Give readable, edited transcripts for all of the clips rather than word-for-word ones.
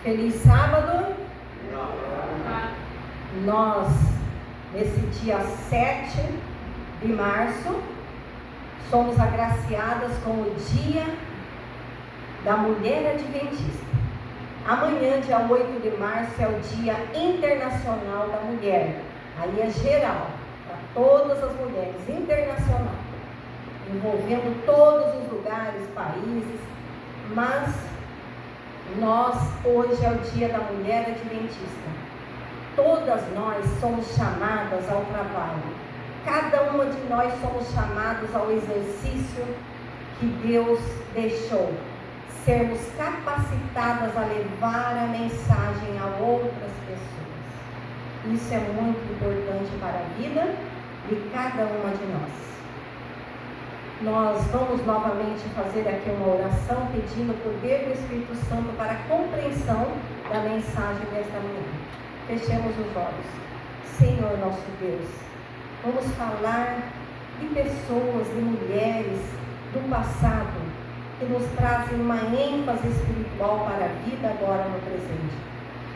Feliz sábado. Nós, nesse dia 7 de março, somos agraciadas com o Dia da Mulher Adventista. Amanhã, dia 8 de março, é o Dia Internacional da Mulher. Aí é geral, para todas as mulheres, internacional, envolvendo todos os lugares, países, mas nós, hoje é o Dia da Mulher Adventista. Todas nós somos chamadas ao trabalho. Cada uma de nós somos chamados ao exercício que Deus deixou. Sermos capacitadas a levar a mensagem a outras pessoas. Isso é muito importante para a vida de cada uma de nós. Nós vamos novamente fazer aqui uma oração pedindo o poder do Espírito Santo para a compreensão da mensagem desta manhã. Fechemos os olhos. Senhor nosso Deus, vamos falar de pessoas, de mulheres do passado que nos trazem uma ênfase espiritual para a vida agora no presente.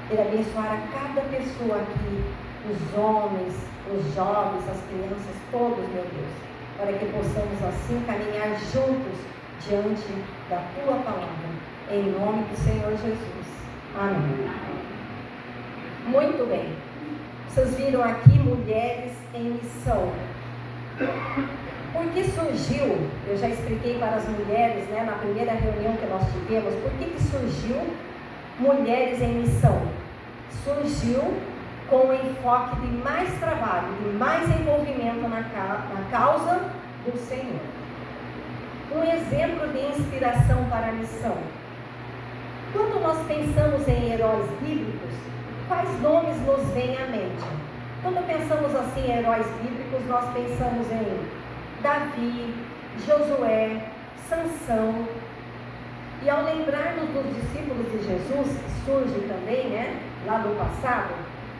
Quero abençoar a cada pessoa aqui, os homens, os jovens, as crianças, todos, meu Deus, para que possamos assim caminhar juntos diante da Tua palavra, em nome do Senhor Jesus. Amém. Muito bem, vocês viram aqui mulheres em missão. Por que surgiu, eu já expliquei para as mulheres, na primeira reunião que nós tivemos, por que surgiu mulheres em missão? Surgiu com o enfoque de mais trabalho, de mais envolvimento na causa do Senhor. Um exemplo de inspiração para a missão. Quando nós pensamos em heróis bíblicos, quais nomes nos vêm à mente? Quando pensamos assim em heróis bíblicos, nós pensamos em Davi, Josué, Sansão. E ao lembrarmos dos discípulos de Jesus, que surge também, lá do passado,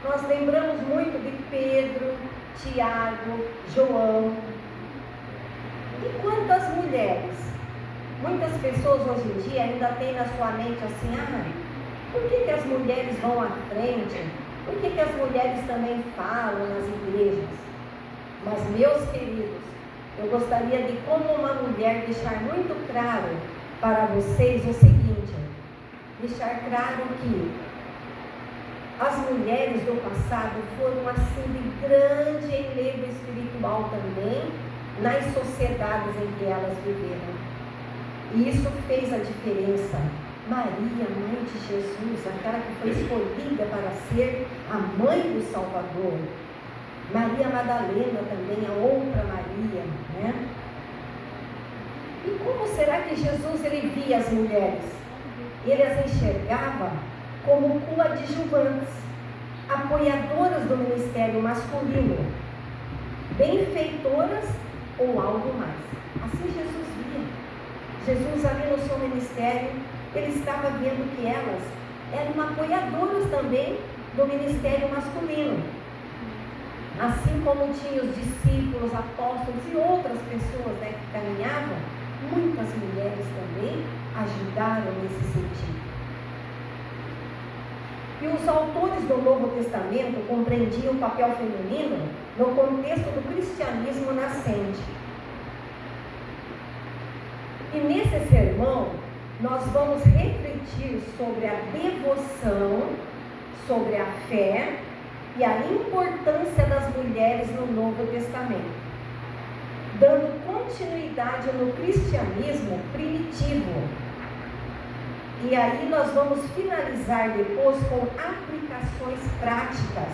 nós lembramos muito de Pedro, Tiago, João. E quantas mulheres? Muitas pessoas hoje em dia ainda têm na sua mente assim, por que as mulheres vão à frente? Por que as mulheres também falam nas igrejas? Mas, meus queridos, eu gostaria de, como uma mulher, deixar muito claro para vocês o seguinte, deixar claro que as mulheres do passado foram assim de grande enlevo espiritual também nas sociedades em que elas viveram. E isso fez a diferença. Maria, mãe de Jesus, aquela que foi escolhida para ser a mãe do Salvador. Maria Madalena também, a outra Maria, E como será que Jesus ele via as mulheres? Ele as enxergava como coadjuvantes, apoiadoras do ministério masculino, benfeitoras ou algo mais. Assim Jesus via. Jesus ali no seu ministério, ele estava vendo que elas eram apoiadoras também do ministério masculino. Assim como tinha os discípulos, apóstolos e outras pessoas que caminhavam, muitas mulheres também ajudaram nesse sentido. E os autores do Novo Testamento compreendiam o papel feminino no contexto do cristianismo nascente. E nesse sermão, nós vamos refletir sobre a devoção, sobre a fé e a importância das mulheres no Novo Testamento, dando continuidade no cristianismo primitivo. E aí nós vamos finalizar depois com aplicações práticas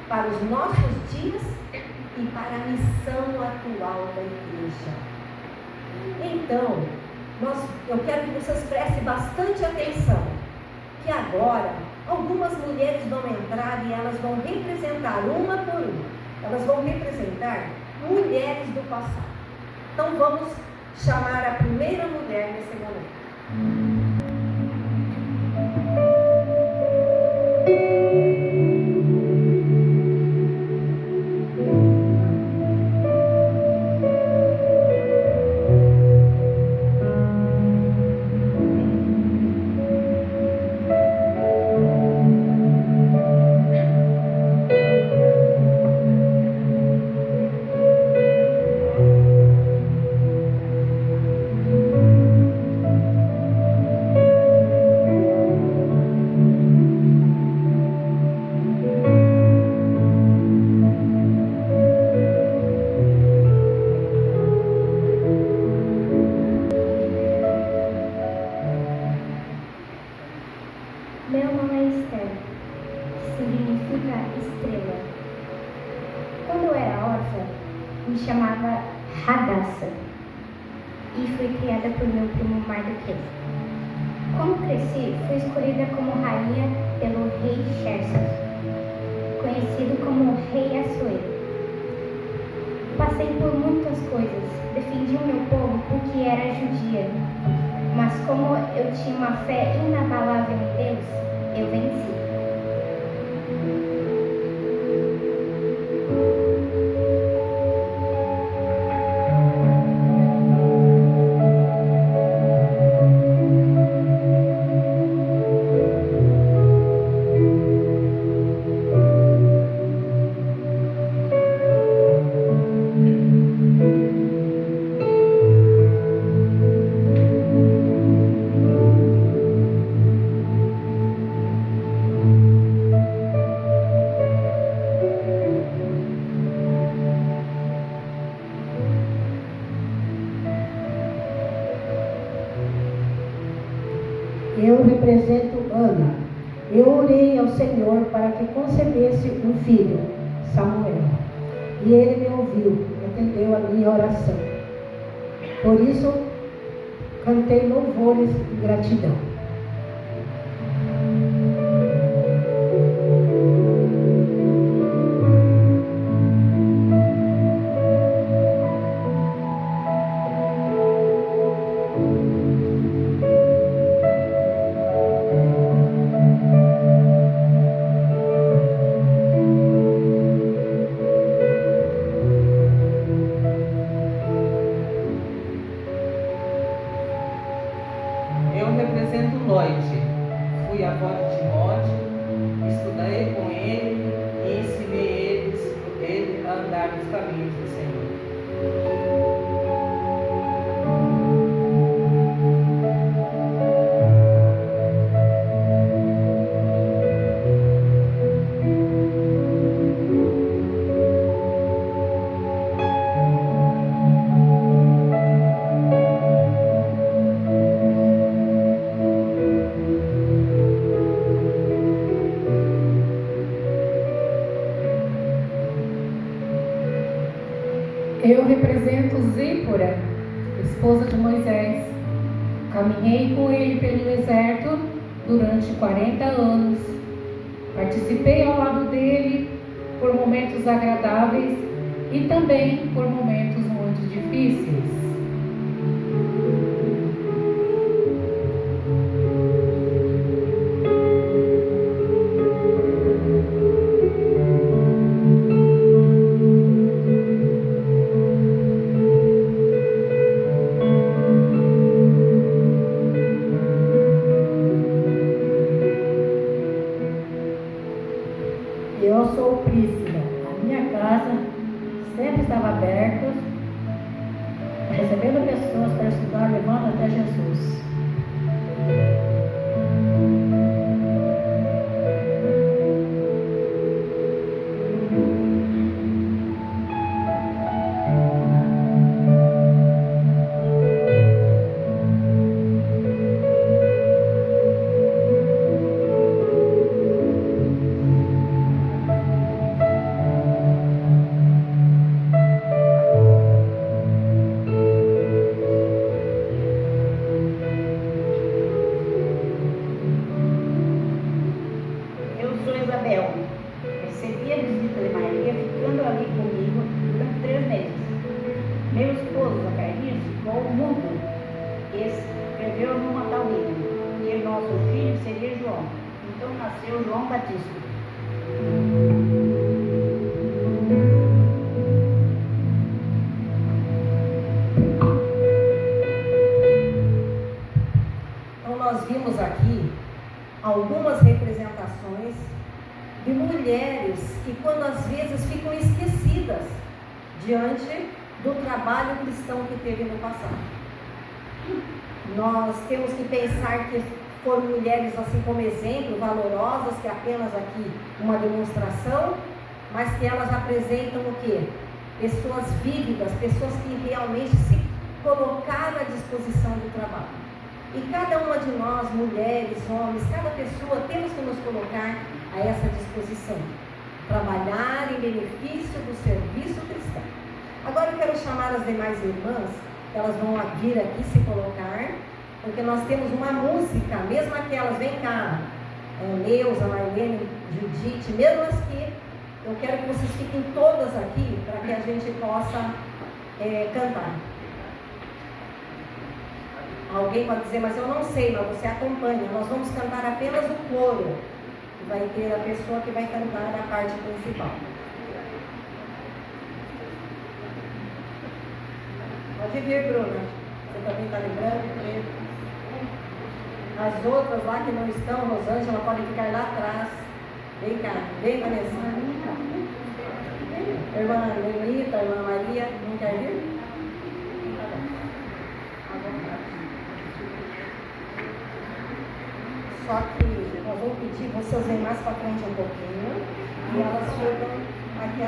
para os nossos dias e para a missão atual da igreja. Então, eu quero que vocês prestem bastante atenção, que agora algumas mulheres vão entrar e elas vão representar uma por uma. Elas vão representar mulheres do passado. Então vamos chamar a primeira mulher nesse momento. a Esther, que significa estrela. Quando eu era órfã, me chamava Hadassah e fui criada por meu primo Mardoqueu. Como cresci, fui escolhida como rainha pelo rei Xerxes, conhecido como Rei Assuero. Passei por muitas coisas, defendi o meu povo porque era judia, mas como eu tinha uma fé inabalável em Deus, eu venci. Eu represento Ana. Eu orei ao Senhor para que concebesse um filho, Samuel. E ele me ouviu, atendeu a minha oração. Por isso, cantei louvores e gratidão. Eu represento Lloyd. Fui avó de Timóteo, estudei com ele e ensinei ele a andar nos caminhos do Senhor. Eu represento Zípora, esposa de Moisés. Caminhei com ele pelo deserto durante 40 anos. Participei ao lado dele por momentos agradáveis e também por momentos muito difíceis. Eu sou Príscila. A minha casa sempre estava aberta, recebendo pessoas para estudar, levando até Jesus. Eu sou Isabel. Recebi a visita de Maria ficando ali comigo durante 3 meses. Meu esposo, Zacarias, ficou mudo e escreveu numa tabuinha que o nosso filho seria João. Então nasceu João Batista. Então nós vimos aqui algumas representações de mulheres que quando às vezes ficam esquecidas diante do trabalho cristão que teve no passado. Nós temos que pensar que foram mulheres assim como exemplo, valorosas, que apenas aqui uma demonstração, mas que elas apresentam o quê? Pessoas vívidas, pessoas que realmente se colocaram à disposição do trabalho. E cada uma de nós, mulheres, homens, cada pessoa, temos que nos colocar a essa disposição. Trabalhar em benefício do serviço cristão. Agora eu quero chamar as demais irmãs, elas vão vir aqui se colocar, porque nós temos uma música, mesmo aquelas, vem cá, Neuza, Marlene, Judite, mesmo as que eu quero que vocês fiquem todas aqui, para que a gente possa cantar. Alguém pode dizer, mas eu não sei, mas você acompanha. Nós vamos cantar apenas o coro. Vai ter a pessoa que vai cantar a parte principal. Pode vir, Bruna. Você também está lembrando? As outras lá que não estão, Rosângela, podem ficar lá atrás. Vem cá, vem, Vanessa. Irmã Lenita, irmã Maria, não quer vir? Só que nós vamos pedir vocês virem mais para frente um pouquinho e elas chegam aqui.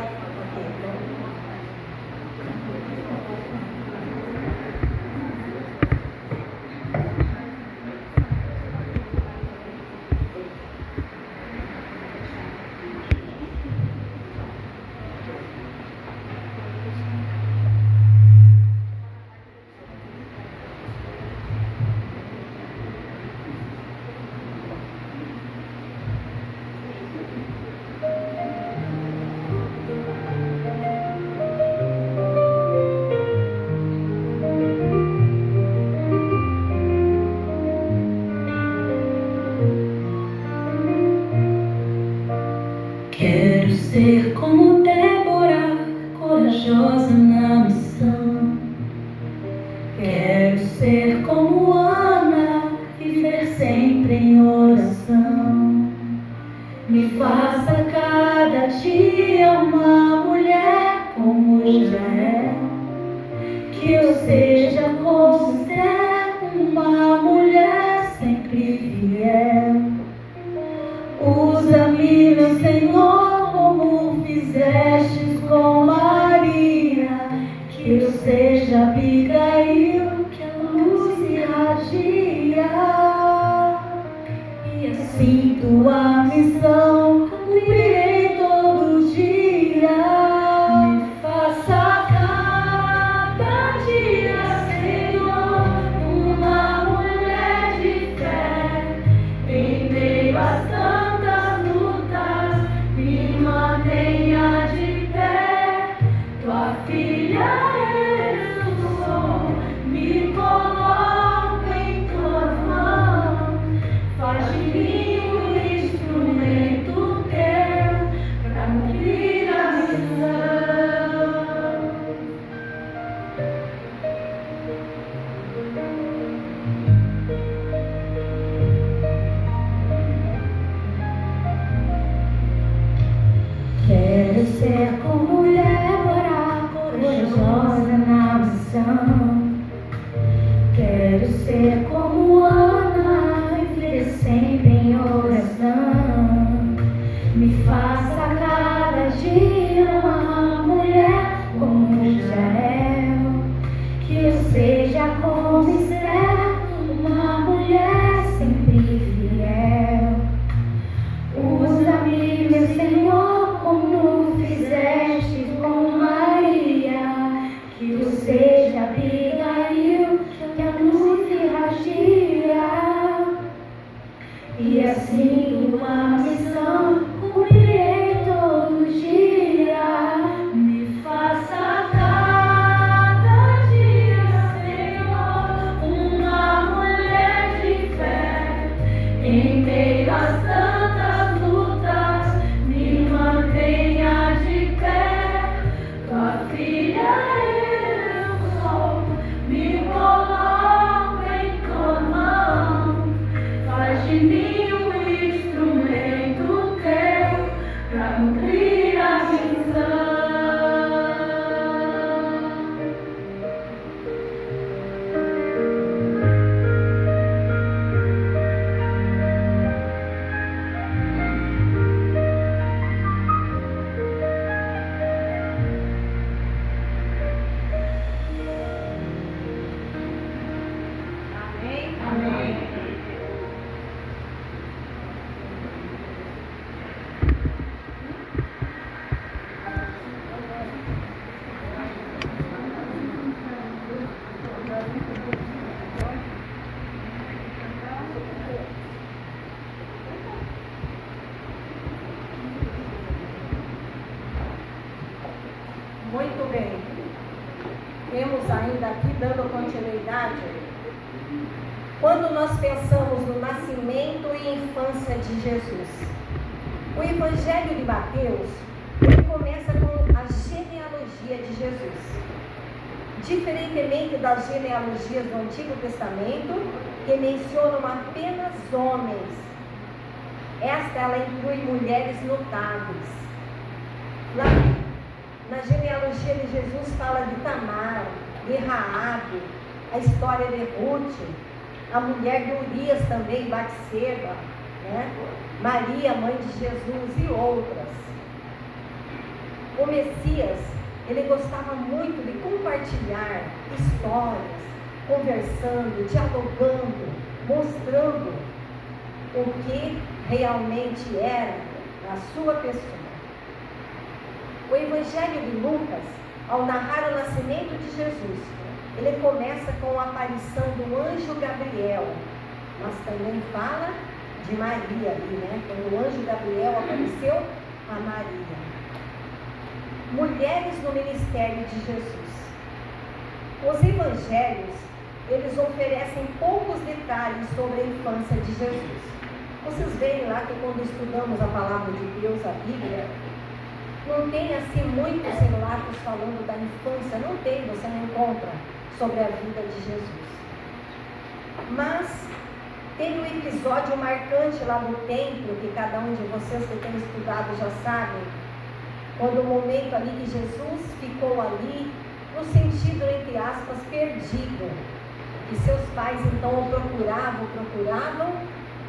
Quero ser como Débora, corajosa na missão. Quero ser como Ana, viver sempre em oração. Me faça cada dia uma mulher como Israel. Que eu seja como Esther, uma mulher sempre fiel. Usa-me, meu Senhor, como fizestes com Maria, que eu seja Abigail, que a luz irradia, e assim tua missão cumprirei todo dia. Me faça cada dia, Senhor, uma mulher de fé, em meio às tantas lutas, me mantenha de pé. Tua filha eu sou, me coloco em tuas mãos. Faz de mim um instrumento teu, para cumprir a missão. Quero ser como Débora, corajosa na missão. Quero ser como Ana, viver sempre em oração. Me faça cada dia uma mulher como Israel. Que eu seja como Esther, uma mulher sempre fiel. Usa-me, meu Senhor, como fizeste com Maria, que eu seja Abigail, que a luz irradie. bem, temos ainda aqui dando continuidade. Quando nós pensamos no nascimento e infância de Jesus, o Evangelho de Mateus, ele começa com a genealogia de Jesus. Diferentemente das genealogias do Antigo Testamento, que mencionam apenas homens, esta ela inclui mulheres notáveis. Lá na genealogia de Jesus fala de Tamar, de Raabe, a história de Ruth, a mulher de Urias também, Batseba, né? Maria, mãe de Jesus e outras. O Messias, ele gostava muito de compartilhar histórias, conversando, dialogando, mostrando o que realmente era a sua pessoa. O Evangelho de Lucas, ao narrar o nascimento de Jesus, ele começa com a aparição do anjo Gabriel, mas também fala de Maria ali, né? Quando o anjo Gabriel apareceu a Maria. Mulheres no ministério de Jesus. Os evangelhos, eles oferecem poucos detalhes sobre a infância de Jesus. Vocês veem lá que quando estudamos a palavra de Deus, a Bíblia, não tem assim muitos relatos falando da infância, não tem, você não encontra sobre a vida de Jesus. Mas tem um episódio marcante lá no templo, que cada um de vocês que tem estudado já sabem, quando o momento ali que Jesus ficou ali, no sentido, entre aspas, perdido, e seus pais então o procuravam,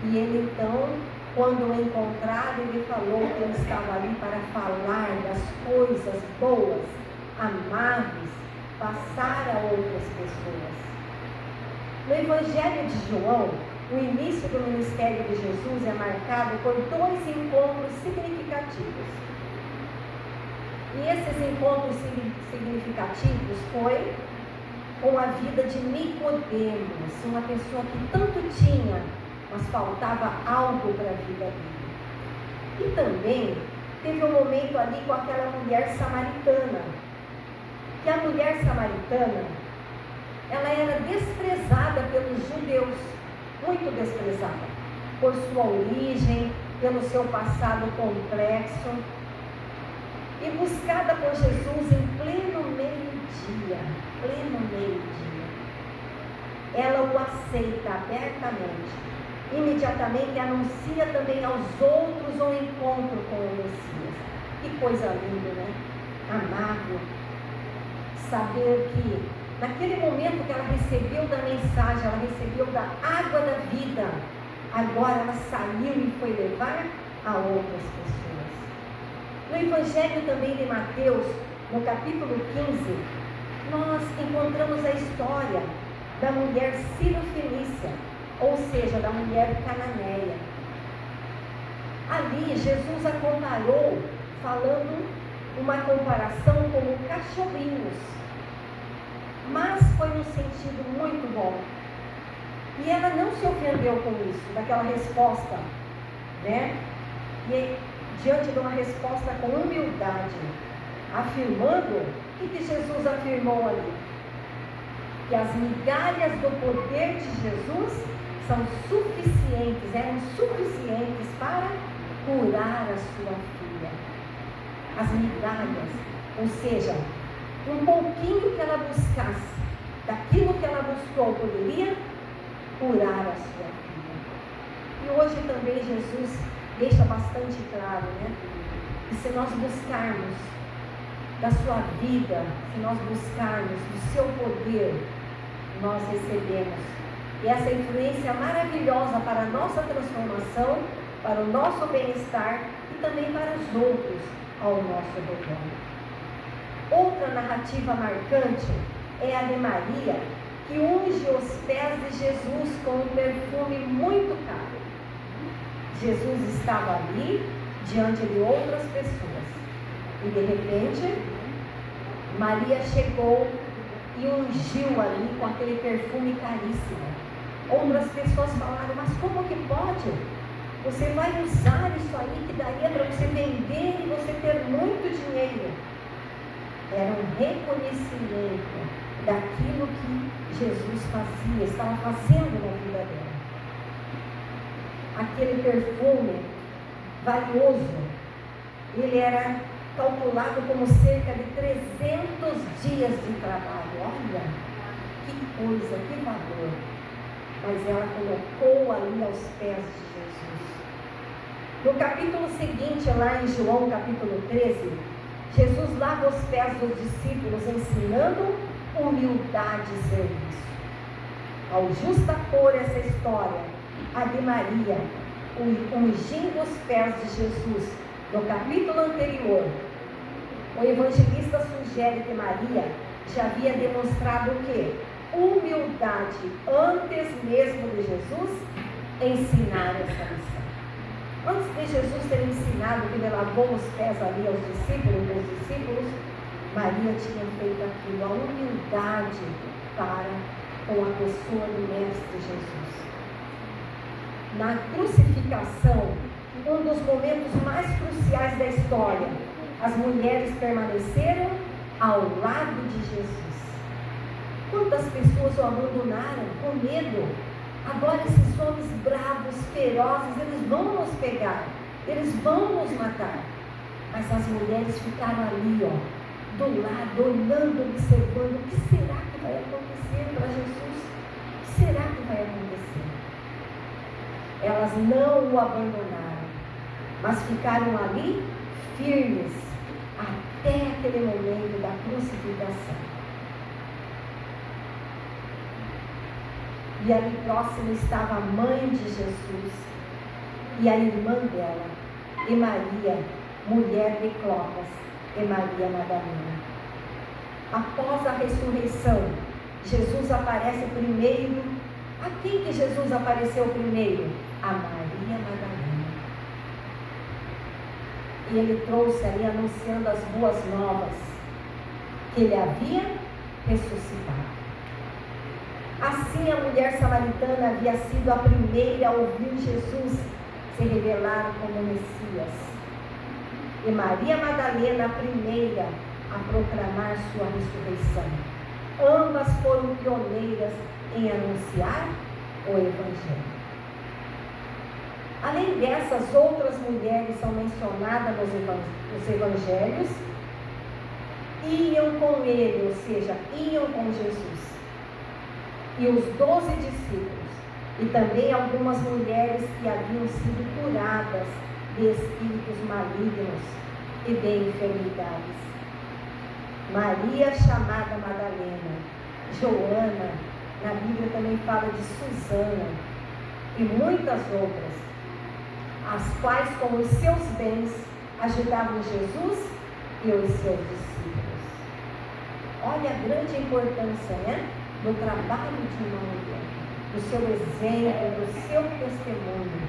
e ele então, quando o encontraram, ele falou que ele estava ali para falar das coisas boas, amáveis, passar a outras pessoas. No Evangelho de João, o início do ministério de Jesus é marcado por 2 encontros significativos. E esses encontros significativos foi com a vida de Nicodemos, uma pessoa que tanto tinha, mas faltava algo para a vida dele. E também teve um momento ali com aquela mulher samaritana, que a mulher samaritana, ela era desprezada pelos judeus, muito desprezada, por sua origem, pelo seu passado complexo, e buscada por Jesus em pleno meio-dia. Ela o aceita abertamente. Imediatamente anuncia também aos outros um encontro com o Messias. Que coisa linda, né? Amável. Saber que naquele momento que ela recebeu da mensagem, ela recebeu da água da vida, agora ela saiu e foi levar a outras pessoas. No Evangelho também de Mateus, no capítulo 15, nós encontramos a história da mulher Sirofenícia, ou seja, da mulher cananeia. Ali Jesus a comparou, falando uma comparação como cachorrinhos, mas foi num sentido muito bom. E ela não se ofendeu com isso, daquela resposta, né? E diante de uma resposta com humildade, afirmando o que Jesus afirmou ali? Que as migalhas do poder de Jesus são suficientes, eram suficientes para curar a sua filha. As migalhas, ou seja, um pouquinho que ela buscasse, daquilo que ela buscou, poderia curar a sua filha. E hoje também Jesus deixa bastante claro, né? Que se nós buscarmos da sua vida, se nós buscarmos do seu poder, nós recebemos. E essa influência maravilhosa para a nossa transformação, para o nosso bem-estar e também para os outros ao nosso redor. Outra narrativa marcante é a de Maria, que unge os pés de Jesus com um perfume muito caro. Jesus estava ali, diante de outras pessoas. E de repente, Maria chegou e ungiu ali com aquele perfume caríssimo. Outras pessoas falaram, mas como que pode? Você vai usar isso aí que daria para você vender e você ter muito dinheiro. Era um reconhecimento daquilo que Jesus fazia, estava fazendo na vida dela. Aquele perfume valioso, ele era calculado como cerca de 300 dias de trabalho. Olha, que coisa, que valor. Mas ela colocou ali aos pés de Jesus. No capítulo seguinte, lá em João capítulo 13, Jesus lava os pés dos discípulos, ensinando humildade e serviço. Ao justapor essa história, a de Maria, ungindo os pés de Jesus, no capítulo anterior, o evangelista sugere que Maria já havia demonstrado o quê? Humildade antes mesmo de Jesus ensinar essa lição. Antes de Jesus ter ensinado que ele lavou os pés ali aos discípulos, Maria tinha feito aquilo, a humildade para com a pessoa do Mestre Jesus. Na crucificação, um dos momentos mais cruciais da história, as mulheres permaneceram ao lado de Jesus. Quantas pessoas o abandonaram com medo? Agora esses homens bravos, ferozes, eles vão nos pegar, eles vão nos matar. Mas as mulheres ficaram ali, do lado, olhando, observando. O que será que vai acontecer para Jesus? O que será que vai acontecer? Elas não o abandonaram, mas ficaram ali firmes até aquele momento da crucificação. E ali próximo estava a mãe de Jesus e a irmã dela, e Maria, mulher de Clopas, e Maria Madalena. Após a ressurreição, Jesus aparece primeiro. A quem que Jesus apareceu primeiro? A Maria Madalena. E ele trouxe ali anunciando as boas novas, que ele havia ressuscitado. Assim, a mulher samaritana havia sido a primeira a ouvir Jesus se revelar como Messias. E Maria Madalena, a primeira a proclamar sua ressurreição. Ambas foram pioneiras em anunciar o Evangelho. Além dessas, outras mulheres são mencionadas nos Evangelhos. Iam com ele, ou seja, iam com Jesus. E os 12 discípulos, e também algumas mulheres que haviam sido curadas de espíritos malignos e de enfermidades. Maria, chamada Madalena, Joana, na Bíblia também fala de Susana, e muitas outras, as quais com os seus bens ajudavam Jesus e os seus discípulos. Olha a grande importância, do trabalho de uma mulher, do seu exemplo, do seu testemunho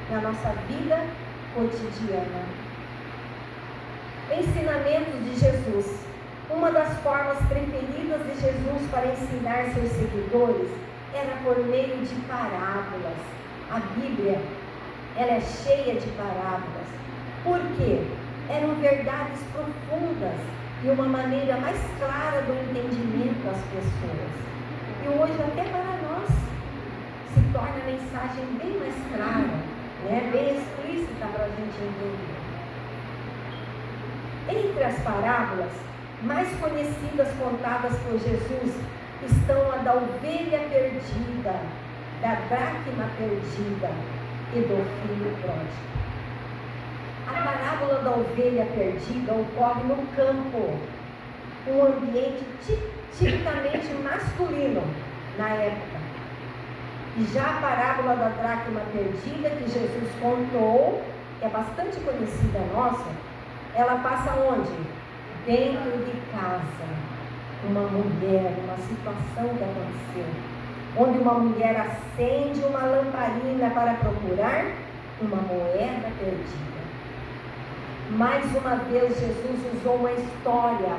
na nossa vida cotidiana. Ensinamentos de Jesus. Uma das formas preferidas de Jesus para ensinar seus seguidores era por meio de parábolas. A Bíblia, ela é cheia de parábolas. Por quê? Eram verdades profundas e uma maneira mais clara do entendimento das pessoas. E hoje até para nós se torna a mensagem bem mais clara, bem explícita para a gente entender. Entre as parábolas mais conhecidas contadas por Jesus estão a da ovelha perdida, da dracma perdida e do filho pródigo. A parábola da ovelha perdida ocorre no campo, um ambiente tipicamente masculino na época. E já a parábola da dracma perdida que Jesus contou, que é bastante conhecida nossa, ela passa onde? Dentro de casa. Uma mulher, uma situação que aconteceu, onde uma mulher acende uma lamparina para procurar uma moeda perdida. Mais uma vez Jesus usou uma história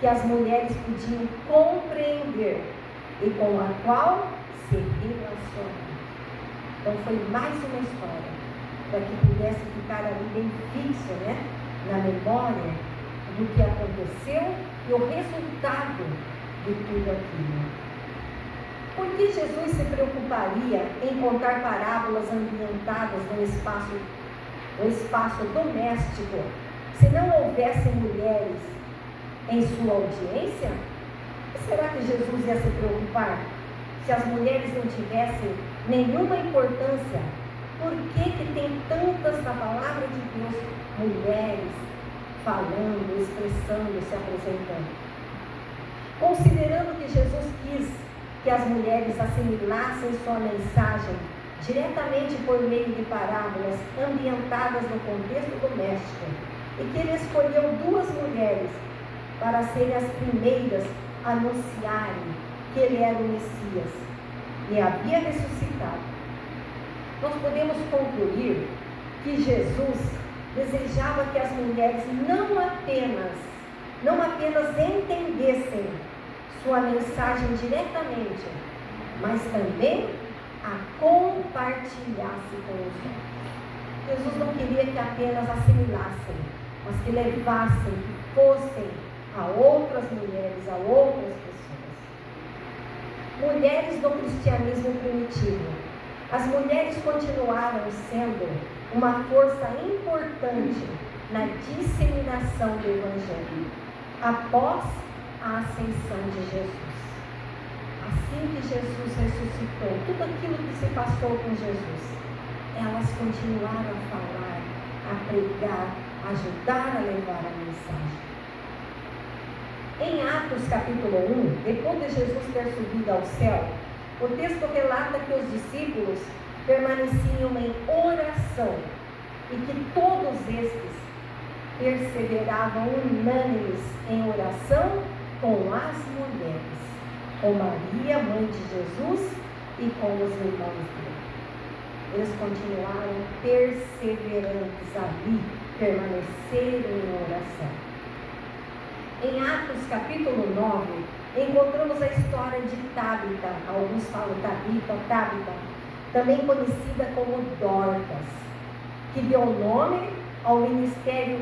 que as mulheres podiam compreender e com a qual se relacionar. Então foi mais uma história para que pudesse ficar ali bem fixo, na memória do que aconteceu e o resultado de tudo aquilo. Por que Jesus se preocuparia em contar parábolas ambientadas no espaço doméstico, se não houvesse mulheres em sua audiência? Será que Jesus ia se preocupar se as mulheres não tivessem nenhuma importância? Por que tem tantas na palavra de Deus mulheres falando, expressando, se apresentando? Considerando que Jesus quis que as mulheres assimilassem sua mensagem diretamente por meio de parábolas ambientadas no contexto doméstico, e que ele escolheu 2 mulheres para serem as primeiras a anunciarem que ele era o Messias e havia ressuscitado, nós podemos concluir que Jesus desejava que as mulheres não apenas entendessem sua mensagem diretamente, mas também a compartilhasse com os outros. Jesus não queria que apenas assimilassem, mas que levassem, que fossem a outras mulheres, a outras pessoas. Mulheres do cristianismo primitivo. As mulheres continuaram sendo uma força importante na disseminação do Evangelho após a ascensão de Jesus. Assim que Jesus ressuscitou, tudo aquilo que se passou com Jesus, elas continuaram a falar, a pregar, a ajudar a levar a mensagem. Em Atos capítulo 1, depois de Jesus ter subido ao céu, o texto relata que os discípulos permaneciam em oração e que todos estes perseveravam unânimes em oração com as mulheres, com Maria, mãe de Jesus, e com os irmãos dele. Eles continuaram perseverantes ali, permaneceram em oração. Em Atos capítulo 9, encontramos a história de Tabita, alguns falam Tabita, também conhecida como Dorcas, que deu nome ao ministério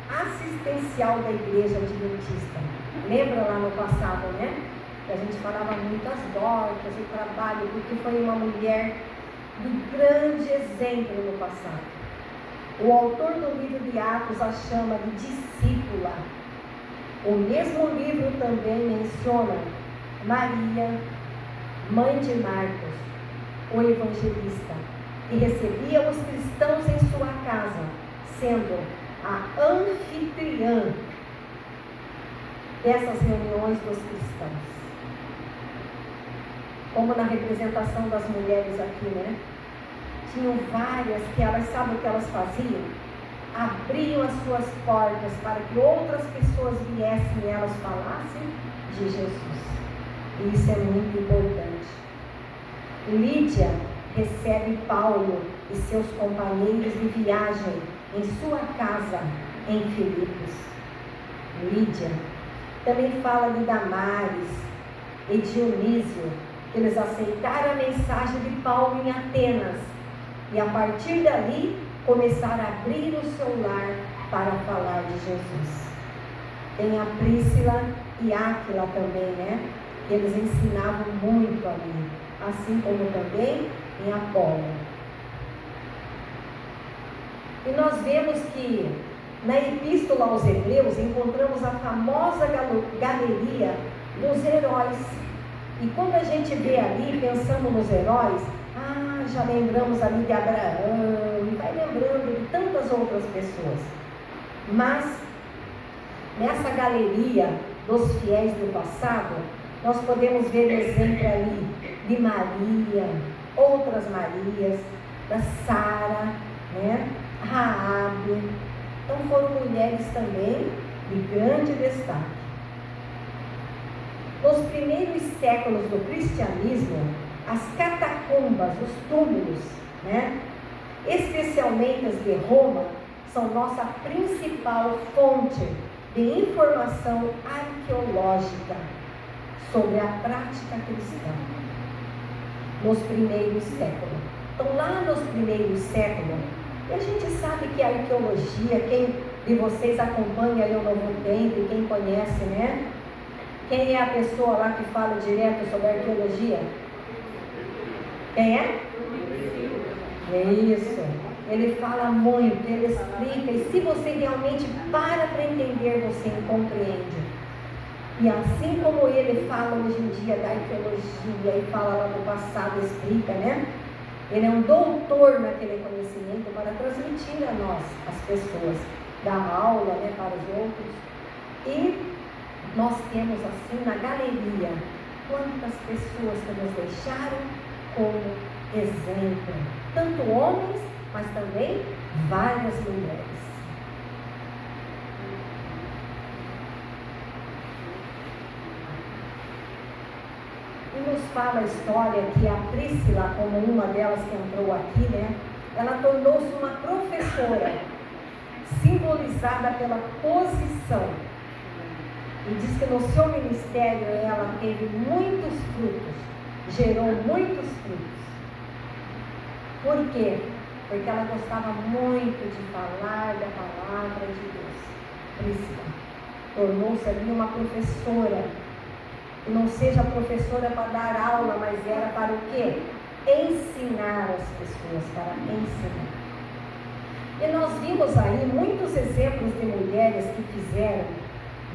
assistencial da igreja adventista. Lembra lá no passado, né? Que a gente falava muito das Dorcas, o trabalho, porque foi uma mulher de grande exemplo no passado. O autor do livro de Atos a chama de discípula. O mesmo livro também menciona Maria, mãe de Marcos, o evangelista, que recebia os cristãos em sua casa, sendo a anfitriã dessas reuniões dos cristãos. Como na representação das mulheres aqui, né? Tinham várias que elas, sabe o que elas faziam? Abriam as suas portas para que outras pessoas viessem e elas falassem de Jesus. E isso é muito importante. Lídia recebe Paulo e seus companheiros de viagem em sua casa em Filipos. Lídia também fala de Damares e Dionísio, que eles aceitaram a mensagem de Paulo em Atenas e a partir dali começaram a abrir o seu lar para falar de Jesus. Tem a Príscila e Áquila também, né? Que eles ensinavam muito ali, assim como também em Apolo. E nós vemos que na Epístola aos Hebreus encontramos a famosa galeria dos heróis. E quando a gente vê ali, pensamos nos heróis, já lembramos ali de Abraão, e vai lembrando de tantas outras pessoas. Mas, nessa galeria dos fiéis do passado, nós podemos ver exemplo ali de Maria, outras Marias, da Sara, né? Raabe. Então foram mulheres também de grande destaque. Nos primeiros séculos do cristianismo, as catacumbas, os túmulos, né? Especialmente as de Roma, são nossa principal fonte de informação arqueológica sobre a prática cristã nos primeiros séculos. Então, lá nos primeiros séculos, E a gente sabe que a arqueologia, quem de vocês acompanha aí o Novo Tempo, quem conhece, né? Quem é a pessoa lá que fala direto sobre arqueologia? Quem é? É isso. Ele fala muito, ele explica, e se você realmente para entender, você compreende. E assim como ele fala hoje em dia da arqueologia, e fala lá no passado, explica, né? Ele é um doutor naquele conhecimento para transmitir a nós, as pessoas, dar aula, né, para os outros. E nós temos assim na galeria quantas pessoas que nos deixaram como exemplo, tanto homens, mas também várias mulheres. E nos fala a história que a Príscila, como uma delas que entrou aqui, né, ela tornou-se uma professora, simbolizada pela posição. E diz que no seu ministério ela teve muitos frutos, gerou muitos frutos. Por quê? Porque ela gostava muito de falar da palavra de Deus. Príscila tornou-se ali uma professora. E não seja professora para dar aula, mas era para o quê? Ensinar as pessoas, para ensinar. E nós vimos aí muitos exemplos de mulheres que fizeram,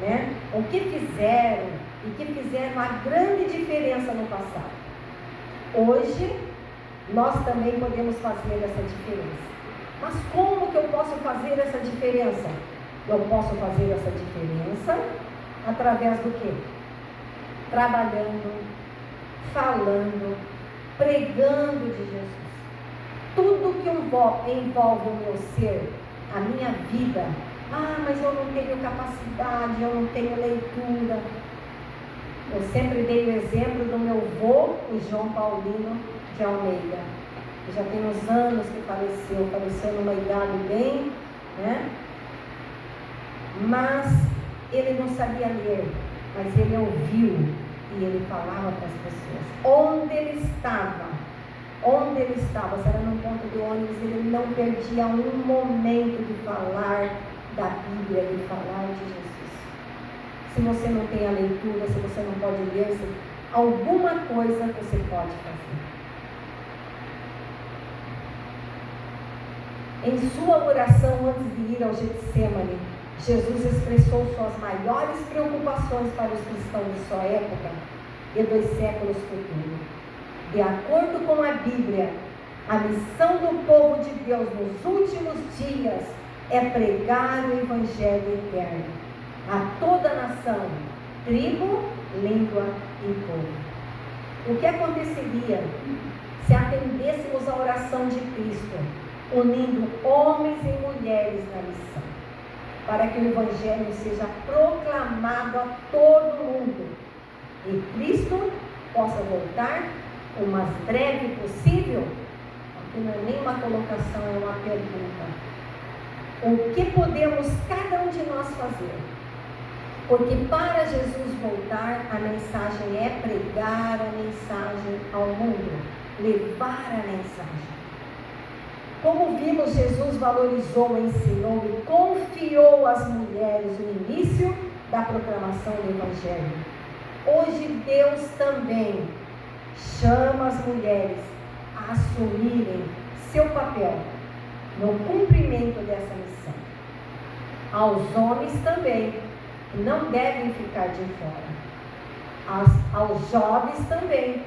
né? O que fizeram e que fizeram a grande diferença no passado. Hoje, nós também podemos fazer essa diferença. Mas como que eu posso fazer essa diferença? Eu posso fazer essa diferença através do quê? Trabalhando, falando, pregando de Jesus. Tudo que envolve o meu ser, a minha vida. Ah, mas eu não tenho capacidade, eu não tenho leitura. Eu sempre dei o exemplo do meu avô, o João Paulino de Almeida, que já tem uns anos que faleceu numa idade bem, né? Mas ele não sabia ler, mas ele ouviu e ele falava para as pessoas. Onde ele estava, se era num ponto de ônibus, ele não perdia um momento de falar da Bíblia, de falar de Jesus. Se você não tem a leitura, se você não pode ler, alguma coisa você pode fazer. Em sua oração antes de ir ao Getsemane, Jesus expressou suas maiores preocupações para os cristãos de sua época e dos séculos futuros. De acordo com a Bíblia, a missão do povo de Deus nos últimos dias é pregar o Evangelho eterno a toda nação, tribo, língua e povo. O que aconteceria se atendêssemos à oração de Cristo, unindo homens e mulheres na missão, para que o Evangelho seja proclamado a todo mundo e Cristo possa voltar o mais breve possível? Aqui não é nem uma colocação, é uma pergunta. O que podemos cada um de nós fazer? Porque para Jesus voltar, a mensagem é pregar a mensagem ao mundo, levar a mensagem. Como vimos, Jesus valorizou, ensinou e confiou às mulheres o início da proclamação do Evangelho. Hoje Deus também chama as mulheres a assumirem seu papel no cumprimento dessa missão. Aos homens também, que não devem ficar de fora. Aos jovens também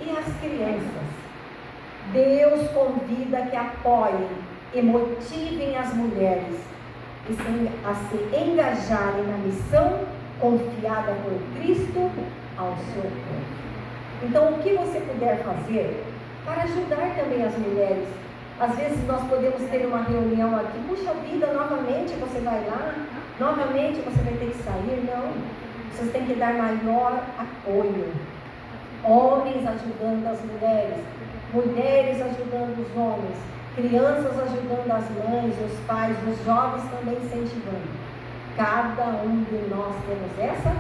e às crianças. Deus convida que apoiem e motivem as mulheres a se engajarem na missão confiada por Cristo ao seu povo. Então, o que você puder fazer para ajudar também as mulheres? Às vezes nós podemos ter uma reunião aqui, puxa vida, novamente você vai lá, novamente você vai ter que sair. Não, vocês têm que dar maior apoio. Homens ajudando as mulheres, mulheres ajudando os homens, crianças ajudando as mães, os pais, os jovens também incentivando. Cada um de nós temos essa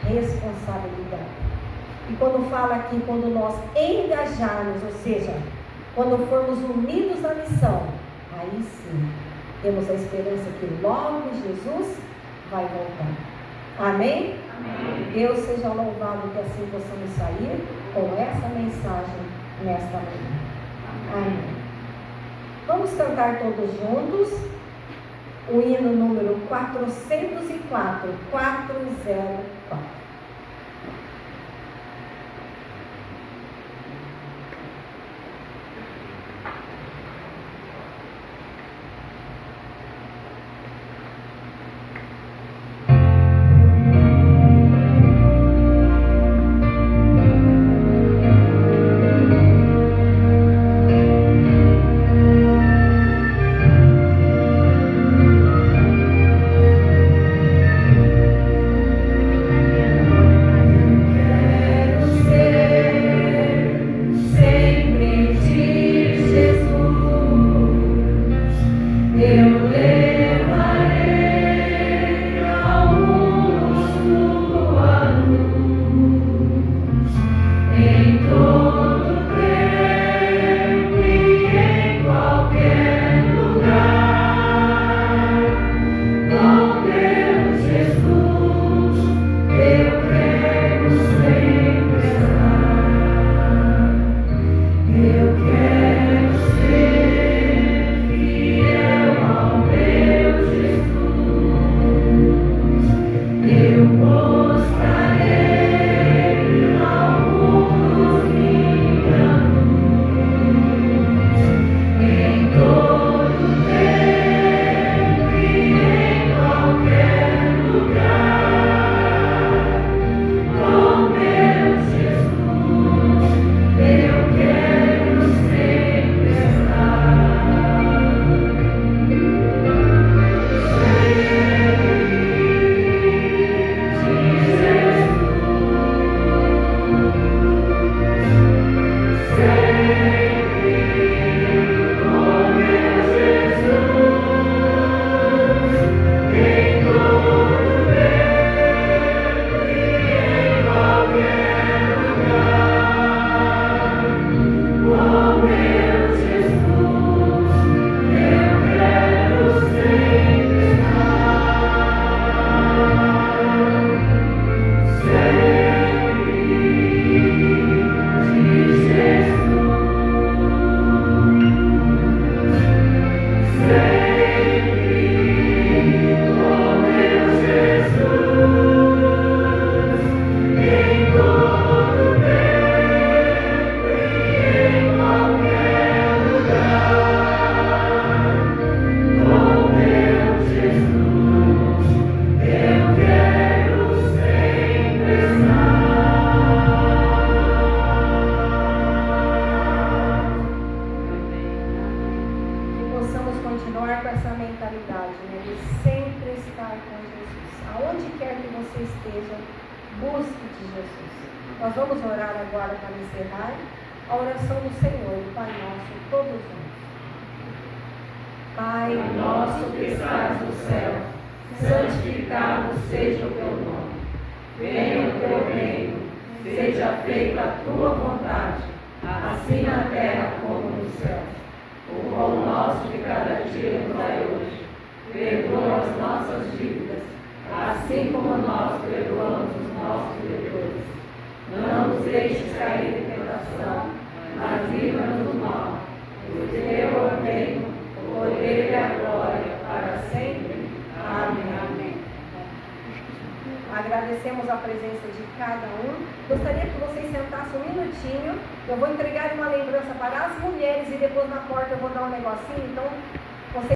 responsabilidade. E quando fala aqui, quando nós engajarmos, ou seja, quando formos unidos na missão, aí sim, temos a esperança que logo Jesus vai voltar. Amém? Amém. Deus seja louvado, que assim possamos sair com essa mensagem nesta manhã. Amém. Vamos cantar todos juntos o hino número 404, 404. Agradecemos a presença de cada um. Gostaria que vocês sentassem um minutinho. Eu vou entregar uma lembrança para as mulheres e depois na porta eu vou dar um negocinho. Então, vocês